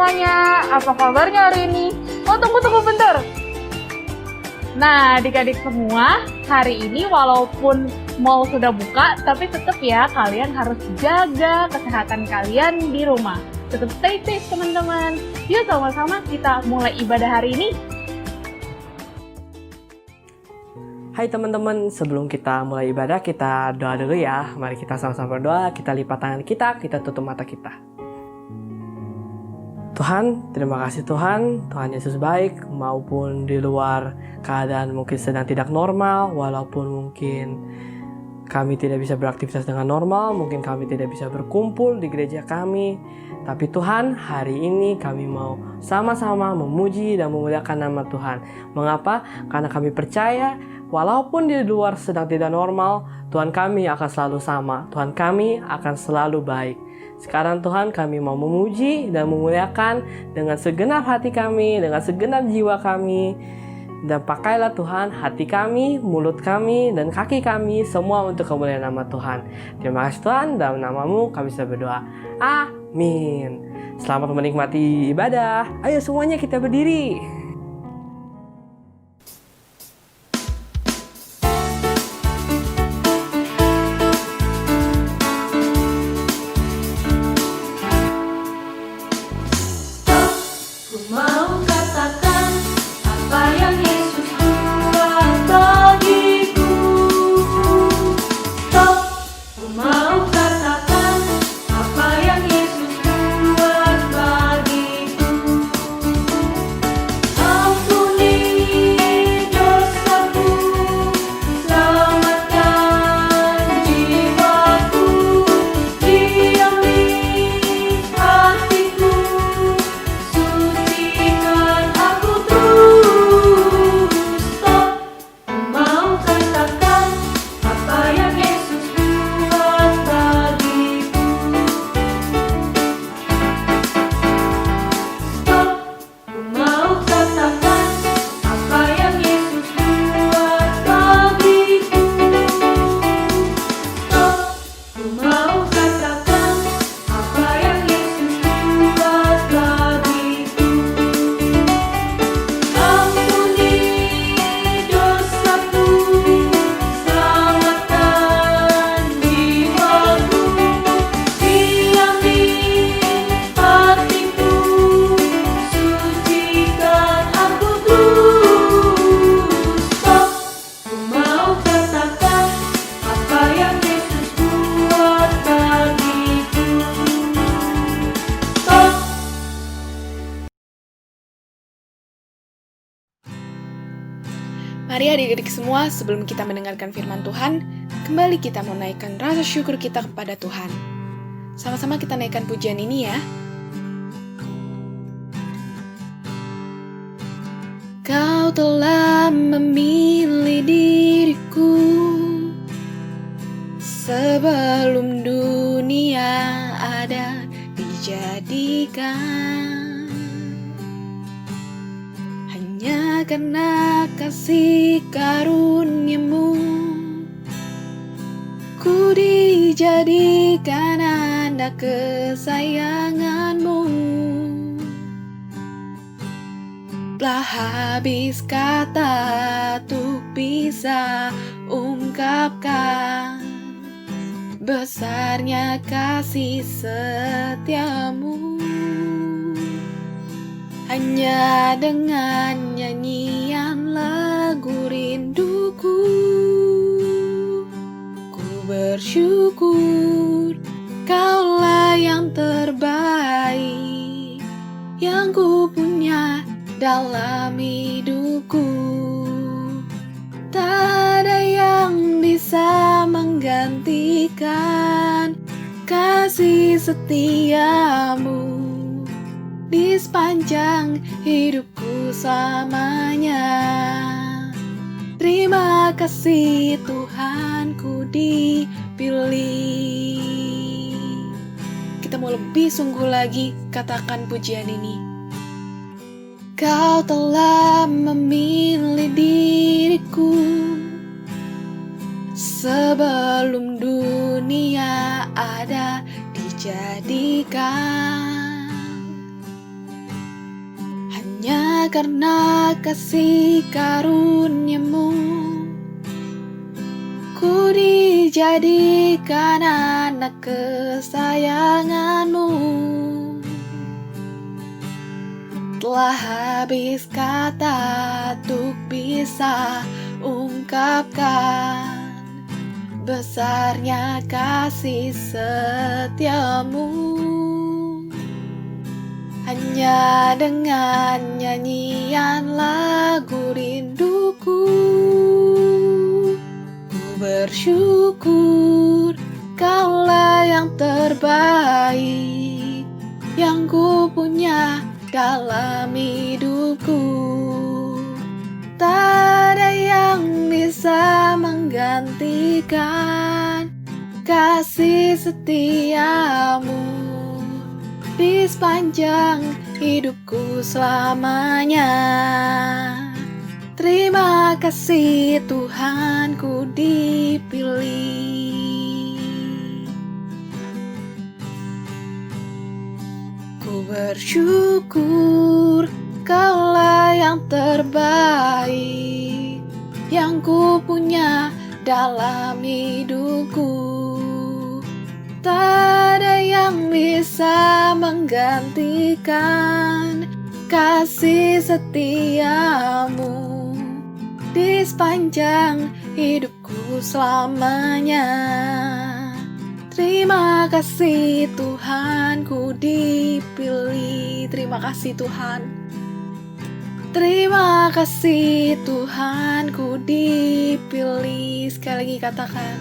semuanya, apa kabarnya hari ini? Oh, tunggu bentar. Nah, adik-adik semua, hari ini walaupun mall sudah buka, tapi tetap ya kalian harus jaga kesehatan kalian di rumah. Tetap stay safe teman-teman. Yuk sama-sama kita mulai ibadah hari ini. Hai teman-teman, sebelum kita mulai ibadah, kita doa dulu ya. Mari kita sama-sama berdoa, kita lipat tangan kita tutup mata kita. Tuhan, terima kasih Tuhan Yesus baik, maupun di luar keadaan mungkin sedang tidak normal, walaupun mungkin kami tidak bisa beraktivitas dengan normal, mungkin kami tidak bisa berkumpul di gereja kami. Tapi Tuhan, hari ini kami mau sama-sama memuji dan memuliakan nama Tuhan. Mengapa? Karena kami percaya walaupun di luar sedang tidak normal, Tuhan kami akan selalu sama. Tuhan kami akan selalu baik. Sekarang Tuhan, kami mau memuji dan memuliakan dengan segenap hati kami, dengan segenap jiwa kami. Dan pakailah Tuhan hati kami, mulut kami, dan kaki kami, semua untuk kemuliaan nama Tuhan. Terima kasih Tuhan, dalam nama-Mu kami sudah berdoa. Amin. Selamat menikmati ibadah. Ayo semuanya kita berdiri. Mari adik-adik semua, sebelum kita mendengarkan firman Tuhan, kembali kita menaikkan rasa syukur kita kepada Tuhan. Sama-sama kita naikkan pujian ini ya. Kau telah memilih diriku sebelum dunia ada dijadikan. Hanya karena kasih karunia-Mu, ku dijadikan anak kesayangan-Mu. Telah habis kata untuk bisa ungkapkan besarnya kasih setia-Mu. Hanya dengan nyanyian lagu rinduku, ku bersyukur Kaulah yang terbaik yang ku punya dalam hidupku. Tak ada yang bisa menggantikan kasih setiamu di sepanjang hidupku selamanya. Terima kasih Tuhan, ku dipilih. Kita mau lebih sungguh lagi katakan pujian ini. Kau telah memilih diriku sebelum dunia ada dijadikan. karena kasih karunia-Mu, ku dijadikan anak kesayangan-Mu. Telah habis kata untuk bisa ungkapkan besarnya kasih setia-Mu. Hanya dengan nyanyian lagu rinduku, ku bersyukur Kaulah yang terbaik yang ku punya dalam hidupku. Tak ada yang bisa menggantikan kasih setiamu di sepanjang hidupku selamanya. Terima kasih Tuhan, ku dipilih. Ku bersyukur Kaulah yang terbaik yang ku punya dalam hidupku. Tak ada yang bisa menggantikan kasih setiamu di sepanjang hidupku selamanya. Terima kasih Tuhan, ku dipilih. Terima kasih Tuhan. Terima kasih Tuhan, ku dipilih. Sekali lagi katakan.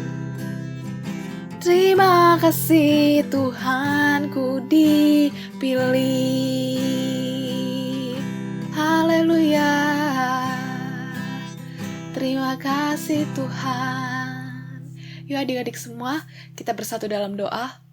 Terima kasih Tuhan, ku dipilih. Haleluya. Terima kasih Tuhan. Yuk adik-adik semua, kita bersatu dalam doa.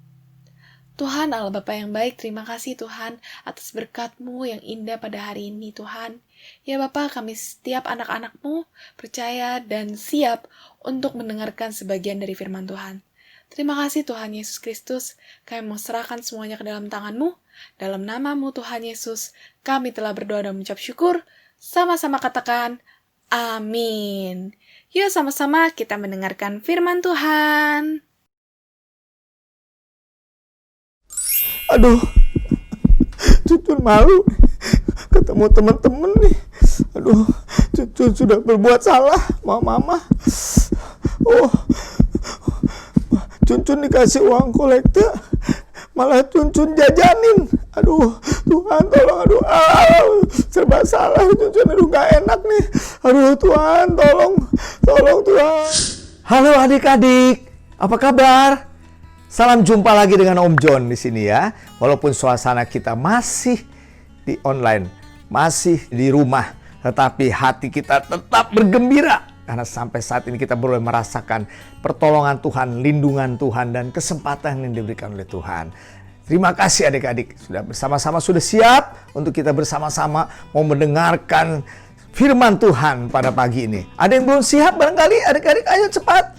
Tuhan Allah Bapa yang baik, terima kasih Tuhan atas berkat-Mu yang indah pada hari ini Tuhan. Ya Bapa, kami setiap anak-anak-Mu percaya dan siap untuk mendengarkan sebagian dari firman Tuhan. Terima kasih Tuhan Yesus Kristus, kami mau serahkan semuanya ke dalam tangan-Mu. Dalam nama-Mu Tuhan Yesus, kami telah berdoa dan mengucap syukur. Sama-sama katakan, amin. Yuk sama-sama kita mendengarkan firman Tuhan. Aduh, Cucun malu ketemu teman-teman nih. Aduh, Cucun sudah berbuat salah sama mama. Oh, Cucun dikasih uang kolekte, malah Cucun jajanin. Aduh, Tuhan tolong, serba salah Cucun, aduh gak enak nih. Aduh Tuhan, tolong Tuhan. Halo adik-adik, apa kabar? Salam jumpa lagi dengan Om John di sini ya. Walaupun suasana kita masih di online, masih di rumah, tetapi hati kita tetap bergembira. Karena sampai saat ini kita boleh merasakan pertolongan Tuhan, lindungan Tuhan, dan kesempatan yang diberikan oleh Tuhan. Terima kasih adik-adik, sudah bersama-sama, sudah siap untuk kita bersama-sama mau mendengarkan firman Tuhan pada pagi ini. Ada yang belum siap barangkali? Adik-adik ayo cepat.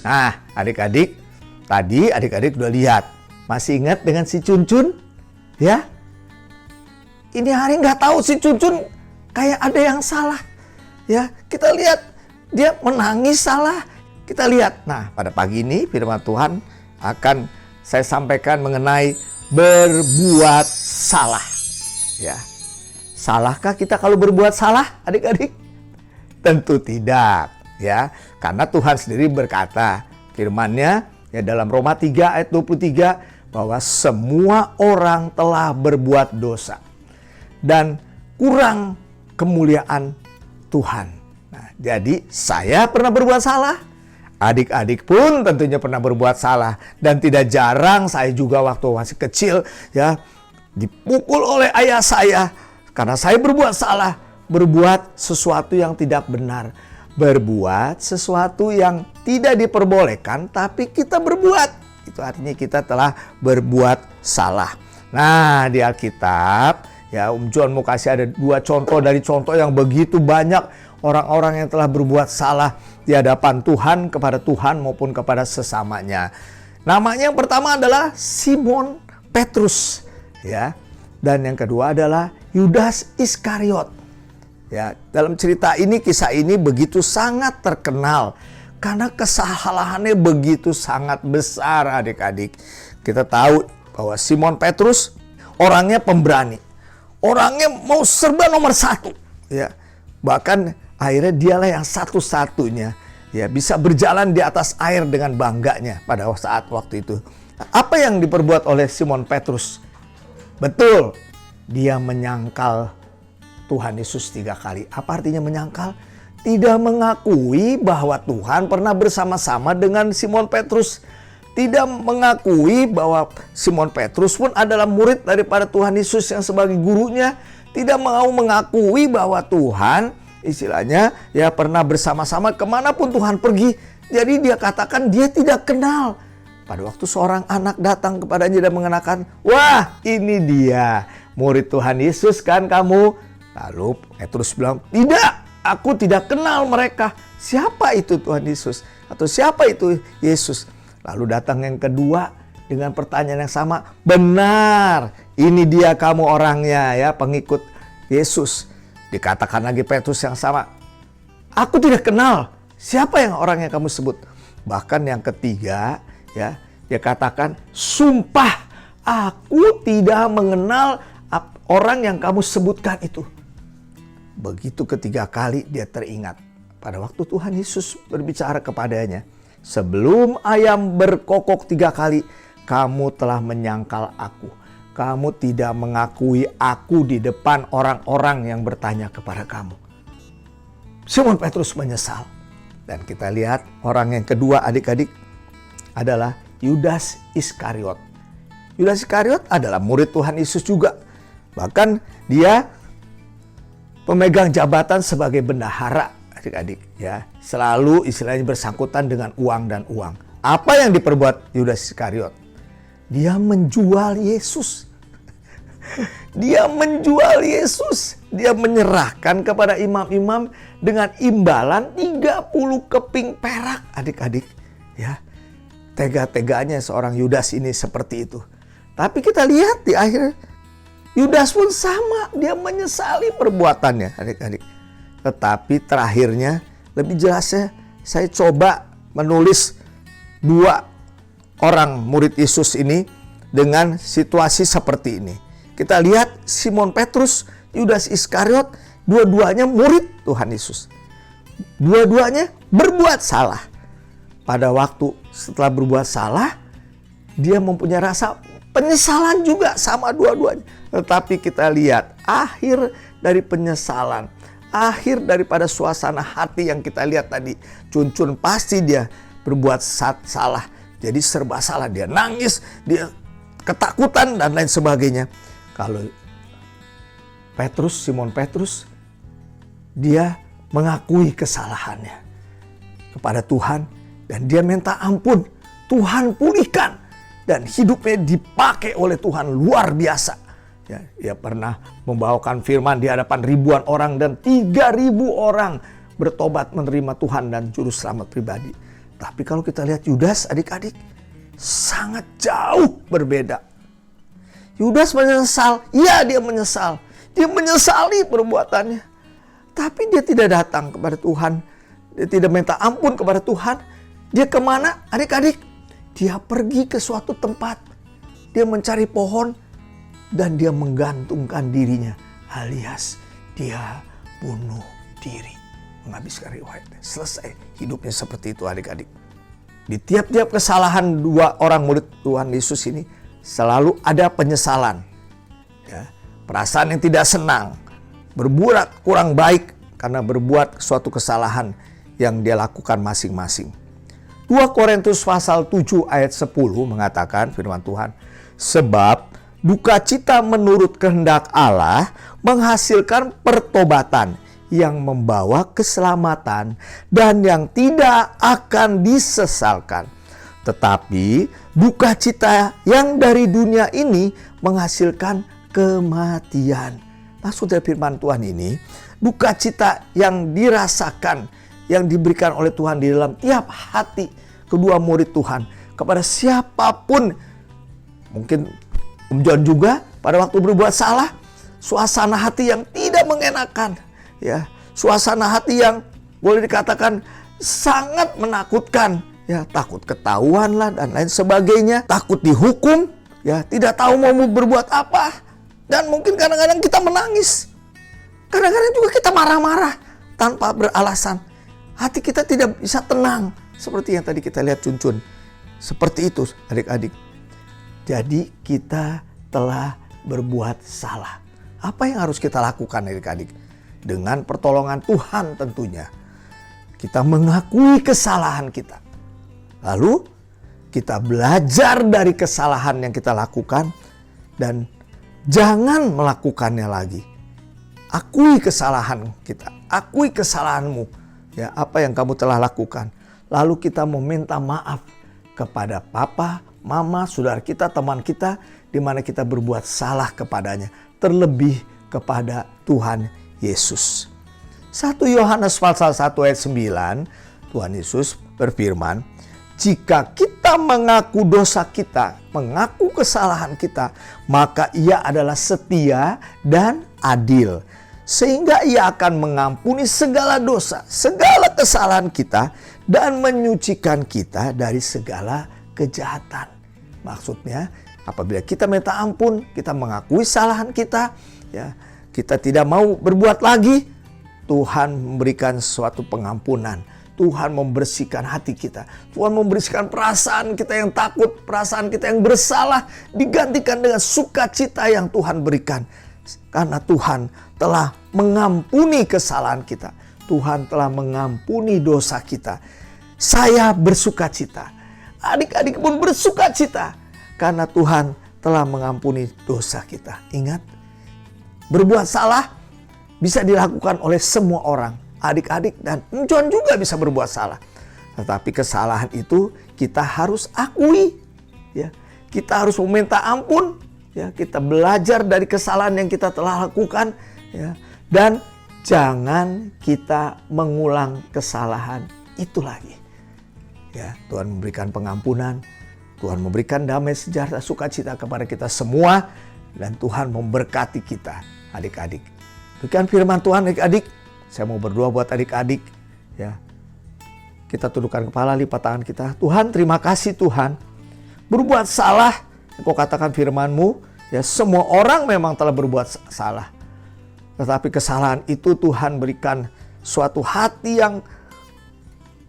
Nah adik-adik, tadi adik-adik udah lihat, masih ingat dengan si Cuncun? Ya, ini hari nggak tahu si Cuncun kayak ada yang salah. Ya, kita lihat dia menangis salah. Kita lihat. Nah, pada pagi ini firman Tuhan akan saya sampaikan mengenai berbuat salah. Ya, salahkah kita kalau berbuat salah, adik-adik? Tentu tidak. Ya, karena Tuhan sendiri berkata, firman-Nya ya dalam Roma 3 ayat 23 bahwa semua orang telah berbuat dosa dan kurang kemuliaan Tuhan. Nah, jadi saya pernah berbuat salah, adik-adik pun tentunya pernah berbuat salah, dan tidak jarang saya juga waktu masih kecil ya dipukul oleh ayah saya karena saya berbuat salah, berbuat sesuatu yang tidak benar. Berbuat sesuatu yang tidak diperbolehkan, tapi kita berbuat. Itu artinya kita telah berbuat salah. Nah, di Alkitab, ya Om John mau kasih ada 2 contoh dari contoh yang begitu banyak orang-orang yang telah berbuat salah di hadapan Tuhan, kepada Tuhan maupun kepada sesamanya. Namanya yang pertama adalah Simon Petrus, ya. Dan yang kedua adalah Yudas Iskariot. Ya, dalam cerita ini, kisah ini begitu sangat terkenal karena kesalahannya begitu sangat besar, adik-adik. Kita tahu bahwa Simon Petrus orangnya pemberani, orangnya mau serba nomor satu, ya. Bahkan akhirnya dialah yang satu-satunya ya bisa berjalan di atas air dengan bangganya pada saat waktu itu. Apa yang diperbuat oleh Simon Petrus? Betul, dia menyangkal Tuhan Yesus 3 kali. Apa artinya menyangkal? Tidak mengakui bahwa Tuhan pernah bersama-sama dengan Simon Petrus. Tidak mengakui bahwa Simon Petrus pun adalah murid daripada Tuhan Yesus yang sebagai gurunya. Tidak mau mengakui bahwa Tuhan istilahnya ya pernah bersama-sama kemanapun Tuhan pergi. Jadi dia katakan dia tidak kenal. Pada waktu seorang anak datang kepadanya dan mengenakan, wah ini dia murid Tuhan Yesus kan kamu? Lalu Petrus bilang, tidak, aku tidak kenal mereka. Siapa itu Tuhan Yesus? Atau siapa itu Yesus? Lalu datang yang kedua dengan pertanyaan yang sama. Benar, ini dia kamu orangnya ya, pengikut Yesus. Dikatakan lagi Petrus yang sama. Aku tidak kenal. Siapa yang orang yang kamu sebut? Bahkan yang ketiga ya, dia katakan, sumpah aku tidak mengenal orang yang kamu sebutkan itu. Begitu ketiga kali dia teringat pada waktu Tuhan Yesus berbicara kepadanya. Sebelum ayam berkokok 3 kali, kamu telah menyangkal aku. Kamu tidak mengakui aku di depan orang-orang yang bertanya kepada kamu. Simon Petrus menyesal. Dan kita lihat orang yang kedua adik-adik adalah Yudas Iskariot. Yudas Iskariot adalah murid Tuhan Yesus juga. Bahkan dia pemegang jabatan sebagai bendahara, adik-adik ya. Selalu istilahnya bersangkutan dengan uang dan uang. Apa yang diperbuat Yudas Iskariot? Dia menjual Yesus. Dia menjual Yesus. Dia menyerahkan kepada imam-imam dengan imbalan 30 keping perak, adik-adik ya. Tega-teganya seorang Yudas ini seperti itu. Tapi kita lihat di akhir Yudas pun sama, dia menyesali perbuatannya, adik-adik. Tetapi terakhirnya, lebih jelasnya, saya coba menulis 2 orang murid Yesus ini dengan situasi seperti ini. Kita lihat Simon Petrus, Yudas Iskariot, dua-duanya murid Tuhan Yesus. Dua-duanya berbuat salah. Pada waktu setelah berbuat salah, dia mempunyai rasa penyesalan juga sama dua-duanya. Tetapi kita lihat akhir dari penyesalan, akhir daripada suasana hati yang kita lihat tadi. Cun-cun pasti dia berbuat salah. Jadi serba salah. Dia nangis, dia ketakutan dan lain sebagainya. Kalau Petrus, Simon Petrus, dia mengakui kesalahannya kepada Tuhan. Dan dia minta ampun. Tuhan pulihkan. Dan hidupnya dipakai oleh Tuhan luar biasa. Ya, dia pernah membawakan firman di hadapan ribuan orang dan 3.000 orang bertobat menerima Tuhan dan juru selamat pribadi. Tapi kalau kita lihat Yudas adik-adik, sangat jauh berbeda. Yudas menyesal, iya dia menyesal. Dia menyesali perbuatannya. Tapi dia tidak datang kepada Tuhan. Dia tidak minta ampun kepada Tuhan. Dia kemana adik-adik? Dia pergi ke suatu tempat. Dia mencari pohon. Dan dia menggantungkan dirinya. Alias dia bunuh diri. Menghabiskan riwayat. Selesai hidupnya seperti itu adik-adik. Di tiap-tiap kesalahan 2 orang murid Tuhan Yesus ini. Selalu ada penyesalan. Ya, perasaan yang tidak senang. Berbuat kurang baik. Karena berbuat suatu kesalahan yang dia lakukan masing-masing. 2 Korintus pasal 7 ayat 10 mengatakan firman Tuhan. Sebab duka cita menurut kehendak Allah menghasilkan pertobatan yang membawa keselamatan dan yang tidak akan disesalkan. Tetapi duka cita yang dari dunia ini menghasilkan kematian. Maksud dari firman Tuhan ini, duka cita yang dirasakan, yang diberikan oleh Tuhan di dalam tiap hati kedua murid Tuhan kepada siapapun. Mungkin Om John juga pada waktu berbuat salah, suasana hati yang tidak mengenakan. ya, suasana hati yang boleh dikatakan sangat menakutkan, ya, takut ketahuan lah dan lain sebagainya, takut dihukum, ya, tidak tahu mau berbuat apa, dan mungkin kadang-kadang kita menangis, kadang-kadang juga kita marah-marah tanpa beralasan. Hati kita tidak bisa tenang seperti yang tadi kita lihat Cuncun. Seperti itu adik-adik. Jadi kita telah berbuat salah. Apa yang harus kita lakukan adik-adik? Dengan pertolongan Tuhan tentunya. Kita mengakui kesalahan kita. Lalu kita belajar dari kesalahan yang kita lakukan dan jangan melakukannya lagi. Akui kesalahan kita, akui kesalahanmu. Ya, apa yang kamu telah lakukan. Lalu kita meminta maaf kepada papa, mama, saudara kita, teman kita, di mana kita berbuat salah kepadanya. Terlebih kepada Tuhan Yesus. 1 Yohanes pasal 1 ayat 9, Tuhan Yesus berfirman, jika kita mengaku dosa kita, mengaku kesalahan kita, maka Ia adalah setia dan adil. Sehingga Ia akan mengampuni segala dosa, segala kesalahan kita, dan menyucikan kita dari segala kejahatan. Maksudnya, apabila kita minta ampun, kita mengakui kesalahan kita, ya, kita tidak mau berbuat lagi, Tuhan memberikan suatu pengampunan. Tuhan membersihkan hati kita. Tuhan membersihkan perasaan kita yang takut, perasaan kita yang bersalah, digantikan dengan sukacita yang Tuhan berikan. Karena Tuhan telah mengampuni kesalahan kita. Tuhan telah mengampuni dosa kita. Saya bersukacita. Adik-adik pun bersukacita. Karena Tuhan telah mengampuni dosa kita. Ingat, berbuat salah bisa dilakukan oleh semua orang. Adik-adik dan John juga bisa berbuat salah. Tetapi kesalahan itu kita harus akui. Ya, kita harus meminta ampun. Ya, kita belajar dari kesalahan yang kita telah lakukan. Ya, dan jangan kita mengulang kesalahan itu lagi. Ya, Tuhan memberikan pengampunan. Tuhan memberikan damai sejahtera sukacita kepada kita semua. Dan Tuhan memberkati kita adik-adik. Demikian firman Tuhan adik-adik. Saya mau berdoa buat adik-adik. Ya, kita tundukkan kepala, lipat tangan kita. Tuhan, terima kasih Tuhan. Berbuat salah, Engkau katakan firman-Mu, ya, semua orang memang telah berbuat salah. Tetapi kesalahan itu Tuhan berikan suatu hati yang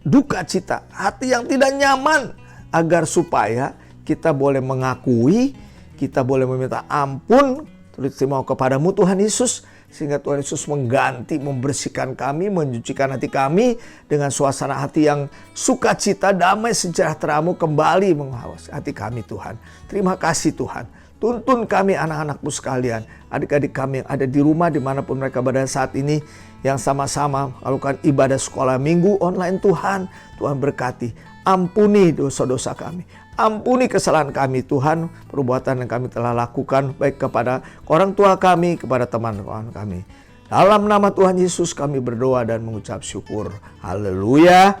duka cita, hati yang tidak nyaman, agar supaya kita boleh mengakui, kita boleh meminta ampun, terima kepadamu Tuhan Yesus, sehingga Tuhan Yesus mengganti, membersihkan kami, menyucikan hati kami dengan suasana hati yang sukacita, damai sejahtera-Mu kembali mengawasi hati kami Tuhan. Terima kasih Tuhan. Tuntun kami anak-anak-Mu sekalian, adik-adik kami yang ada di rumah dimanapun mereka berada saat ini, yang sama-sama melakukan ibadah sekolah minggu online Tuhan. Tuhan berkati, ampuni dosa-dosa kami, ampuni kesalahan kami Tuhan, perbuatan yang kami telah lakukan baik kepada orang tua kami, kepada teman-teman kami. Dalam nama Tuhan Yesus kami berdoa dan mengucap syukur. Haleluya.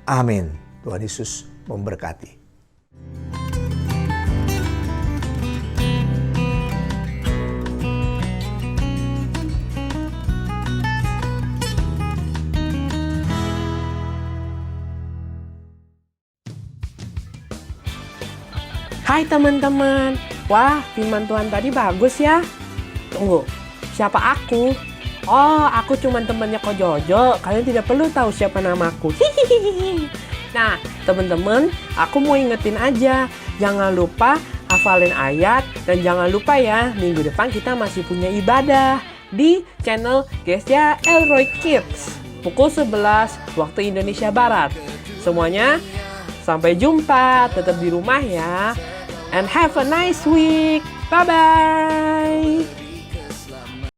Amin. Tuhan Yesus memberkati. Hai teman-teman, wah firman Tuhan tadi bagus ya. Tunggu, siapa aku? Oh, aku cuma temannya Ko Jojo, kalian tidak perlu tahu siapa namaku. Hihihi. Nah, teman-teman, aku mau ingetin aja, jangan lupa hafalin ayat, dan jangan lupa ya, minggu depan kita masih punya ibadah di channel Gereja Elroy Kids, pukul 11 waktu Indonesia Barat. Semuanya, sampai jumpa, tetap di rumah ya. And have a nice week. Bye-bye.